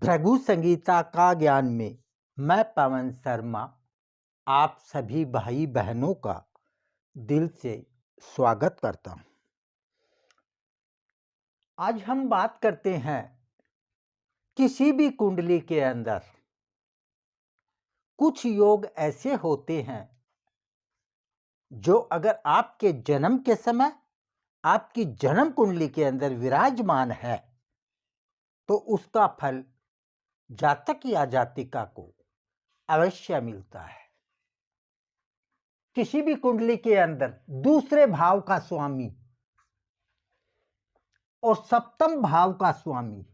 भृगु संगीता का ज्ञान में मैं पवन शर्मा आप सभी भाई बहनों का दिल से स्वागत करता हूं। आज हम बात करते हैं किसी भी कुंडली के अंदर कुछ योग ऐसे होते हैं जो अगर आपके जन्म के समय आपकी जन्म कुंडली के अंदर विराजमान है तो उसका फल जातक या जातिका को अवश्य मिलता है। किसी भी कुंडली के अंदर दूसरे भाव का स्वामी और सप्तम भाव का स्वामी,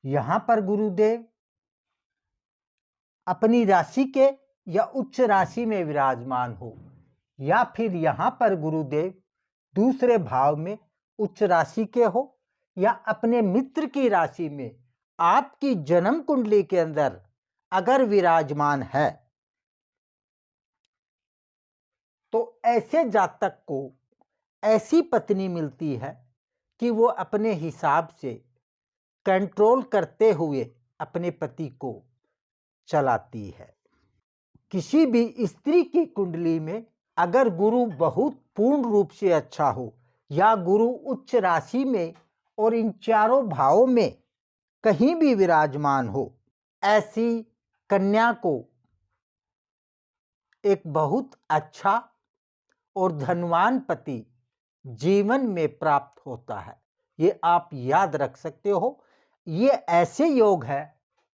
यहां पर गुरुदेव अपनी राशि के या उच्च राशि में विराजमान हो या फिर यहां पर गुरुदेव दूसरे भाव में उच्च राशि के हो या अपने मित्र की राशि में आपकी जन्म कुंडली के अंदर अगर विराजमान है तो ऐसे जातक को ऐसी पत्नी मिलती है कि वो अपने हिसाब से कंट्रोल करते हुए अपने पति को चलाती है। किसी भी स्त्री की कुंडली में अगर गुरु बहुत पूर्ण रूप से अच्छा हो या गुरु उच्च राशि में और इन चारों भावों में कहीं भी विराजमान हो, ऐसी कन्या को एक बहुत अच्छा और धनवान पति जीवन में प्राप्त होता है। ये आप याद रख सकते हो। ये ऐसे योग है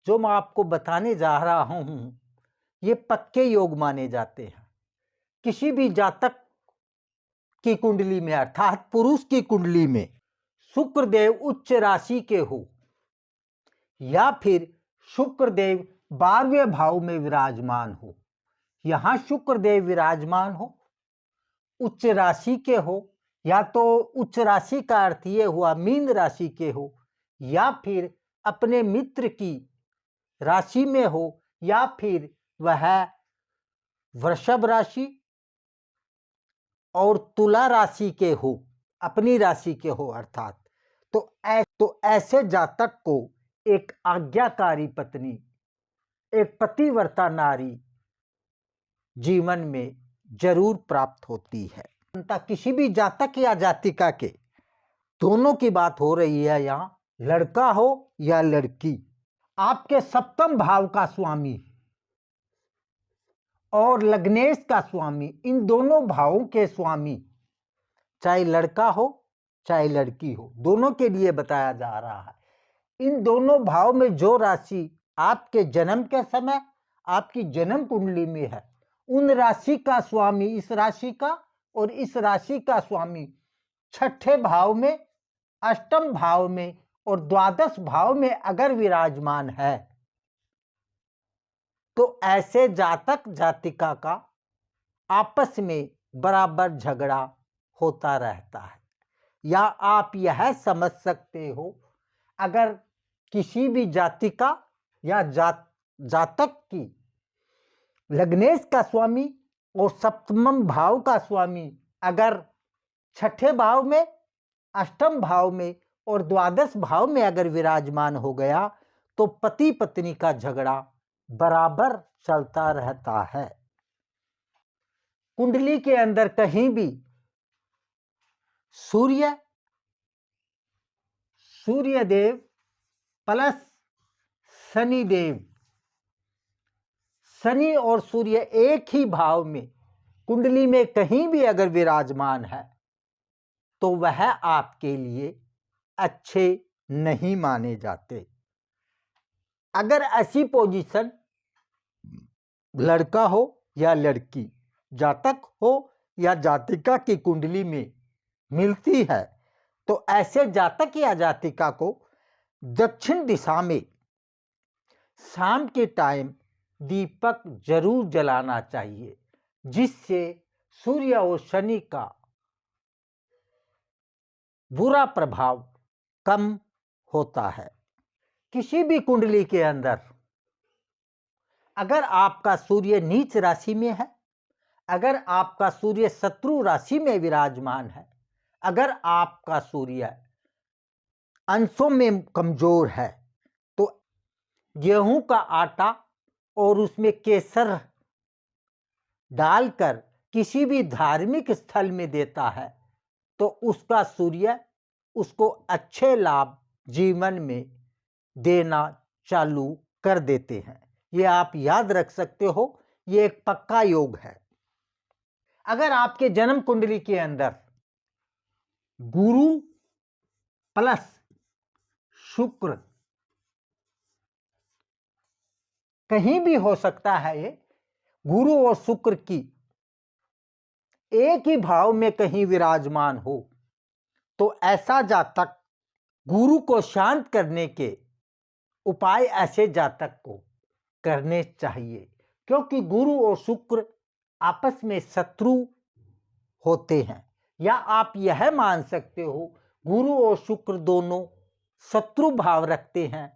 जो मैं आपको बताने जा रहा हूं, ये पक्के योग माने जाते हैं। किसी भी जातक की कुंडली में अर्थात पुरुष की कुंडली में शुक्रदेव उच्च राशि के हो या फिर शुक्रदेव 12वें भाव में विराजमान हो, यहां शुक्रदेव विराजमान हो, उच्च राशि के हो या तो उच्च राशि का अर्थ ये हुआ मीन राशि के हो या फिर अपने मित्र की राशि में हो या फिर वह वृषभ राशि और तुला राशि के हो, अपनी राशि के हो अर्थात, तो ऐसे जातक को एक आज्ञाकारी पत्नी, एक पतिव्रता नारी जीवन में जरूर प्राप्त होती है। किसी भी जातक या जातिका के दोनों की बात हो रही है, यहां लड़का हो या लड़की, आपके सप्तम भाव का स्वामी और लग्नेश का स्वामी, इन दोनों भावों के स्वामी, चाहे लड़का हो चाहे लड़की हो, दोनों के लिए बताया जा रहा है। इन दोनों भाव में जो राशि आपके जन्म के समय आपकी जन्म कुंडली में है, उन राशि का स्वामी इस राशि का और इस राशि का स्वामी छठे भाव में, अष्टम भाव में और द्वादश भाव में अगर विराजमान है तो ऐसे जातक जातिका का आपस में बराबर झगड़ा होता रहता है। या आप यह समझ सकते हो, अगर किसी भी जातिका या जातक की लग्नेश का स्वामी और सप्तम भाव का स्वामी अगर छठे भाव में, अष्टम भाव में और द्वादश भाव में अगर विराजमान हो गया तो पति पत्नी का झगड़ा बराबर चलता रहता है। कुंडली के अंदर कहीं भी सूर्यदेव प्लस शनिदेव, शनि और सूर्य एक ही भाव में कुंडली में कहीं भी अगर विराजमान है तो वह आपके लिए अच्छे नहीं माने जाते। अगर ऐसी पोजीशन लड़का हो या लड़की, जातक हो या जातिका की कुंडली में मिलती है तो ऐसे जातक या जातिका को दक्षिण दिशा में शाम के टाइम दीपक जरूर जलाना चाहिए, जिससे सूर्य और शनि का बुरा प्रभाव कम होता है। किसी भी कुंडली के अंदर अगर आपका सूर्य नीच राशि में है, अगर आपका सूर्य शत्रु राशि में विराजमान है, अगर आपका सूर्य अंशों में कमजोर है, तो गेहूं का आटा और उसमें केसर डालकर किसी भी धार्मिक स्थल में देता है तो उसका सूर्य उसको अच्छे लाभ जीवन में देना चालू कर देते हैं। ये आप याद रख सकते हो, ये एक पक्का योग है। अगर आपके जन्म कुंडली के अंदर गुरु प्लस शुक्र कहीं भी हो सकता है, ये गुरु और शुक्र की एक ही भाव में कहीं विराजमान हो, तो ऐसा जातक गुरु को शांत करने के उपाय ऐसे जातक को करने चाहिए, क्योंकि गुरु और शुक्र आपस में शत्रु होते हैं, या आप यह मान सकते हो गुरु और शुक्र दोनों शत्रु भाव रखते हैं,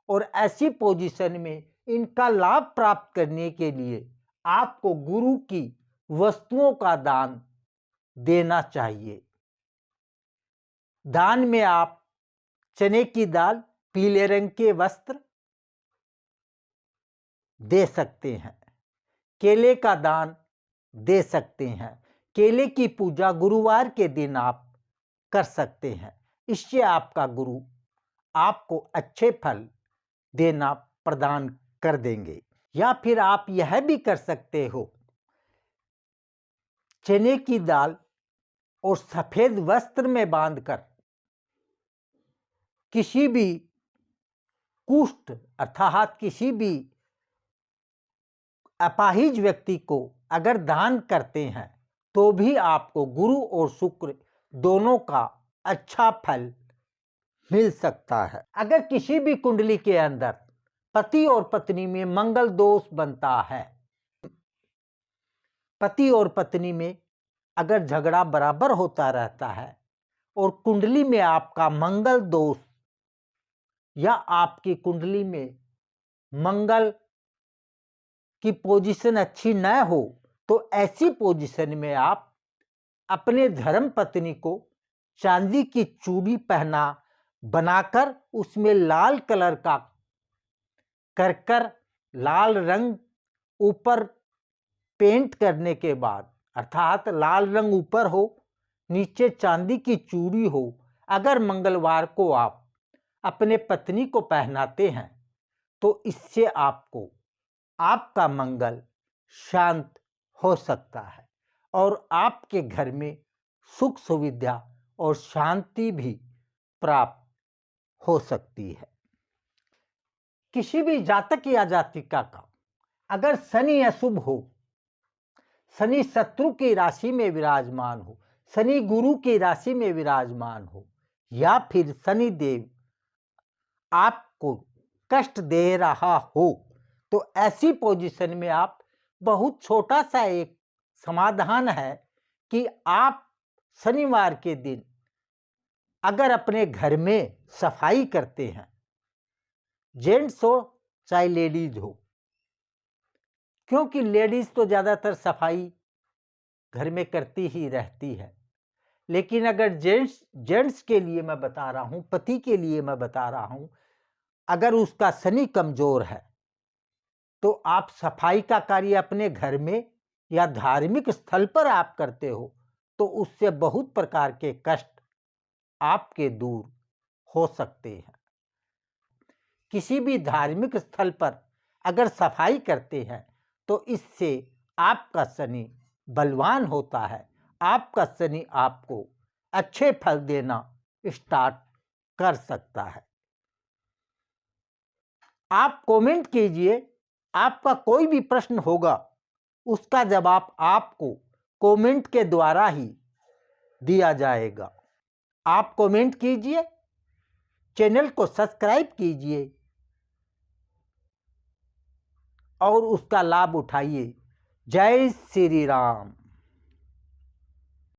और ऐसी पोजीशन में इनका लाभ प्राप्त करने के लिए आपको गुरु की वस्तुओं का दान देना चाहिए। दान में आप चने की दाल, पीले रंग के वस्त्र दे सकते हैं, केले का दान दे सकते हैं। केले की पूजा गुरुवार के दिन आप कर सकते हैं, इससे आपका गुरु आपको अच्छे फल देना प्रदान कर देंगे। या फिर आप यह भी कर सकते हो, चने की दाल और सफेद वस्त्र में बांधकर किसी भी कुष्ठ अर्थात किसी भी अपाहिज व्यक्ति को अगर दान करते हैं तो भी आपको गुरु और शुक्र दोनों का अच्छा फल मिल सकता है। अगर किसी भी कुंडली के अंदर पति और पत्नी में मंगल दोष बनता है, पति और पत्नी में अगर झगड़ा बराबर होता रहता है और कुंडली में आपका मंगल दोष या आपकी कुंडली में मंगल की पोजीशन अच्छी न हो, तो ऐसी पोजीशन में आप अपने धर्म पत्नी को चांदी की चूड़ी पहना बनाकर उसमें लाल कलर का कर लाल रंग ऊपर पेंट करने के बाद, अर्थात लाल रंग ऊपर हो, नीचे चांदी की चूड़ी हो, अगर मंगलवार को आप अपने पत्नी को पहनाते हैं तो इससे आपको आपका मंगल शांत हो सकता है और आपके घर में सुख सुविधा और शांति भी प्राप्त हो सकती है। किसी भी जातक या जातिका का अगर शनि अशुभ हो, शनि शत्रु की राशि में विराजमान हो, शनि गुरु की राशि में विराजमान हो, या फिर शनि देव आपको कष्ट दे रहा हो, तो ऐसी पोजीशन में आप बहुत छोटा सा एक समाधान है कि आप शनिवार के दिन अगर अपने घर में सफाई करते हैं, जेंट्स हो चाहे लेडीज हो, क्योंकि लेडीज तो ज़्यादातर सफाई घर में करती ही रहती है, लेकिन अगर जेंट्स के लिए मैं बता रहा हूँ, पति के लिए मैं बता रहा हूँ, अगर उसका शनि कमजोर है तो आप सफाई का कार्य अपने घर में या धार्मिक स्थल पर आप करते हो तो उससे बहुत प्रकार के कष्ट आपके दूर हो सकते हैं। किसी भी धार्मिक स्थल पर अगर सफाई करते हैं तो इससे आपका शनि बलवान होता है, आपका शनि आपको अच्छे फल देना स्टार्ट कर सकता है। आप कमेंट कीजिए, आपका कोई भी प्रश्न होगा उसका जवाब आपको कमेंट के द्वारा ही दिया जाएगा। आप कमेंट कीजिए, चैनल को सब्सक्राइब कीजिए और उसका लाभ उठाइए। जय श्री राम।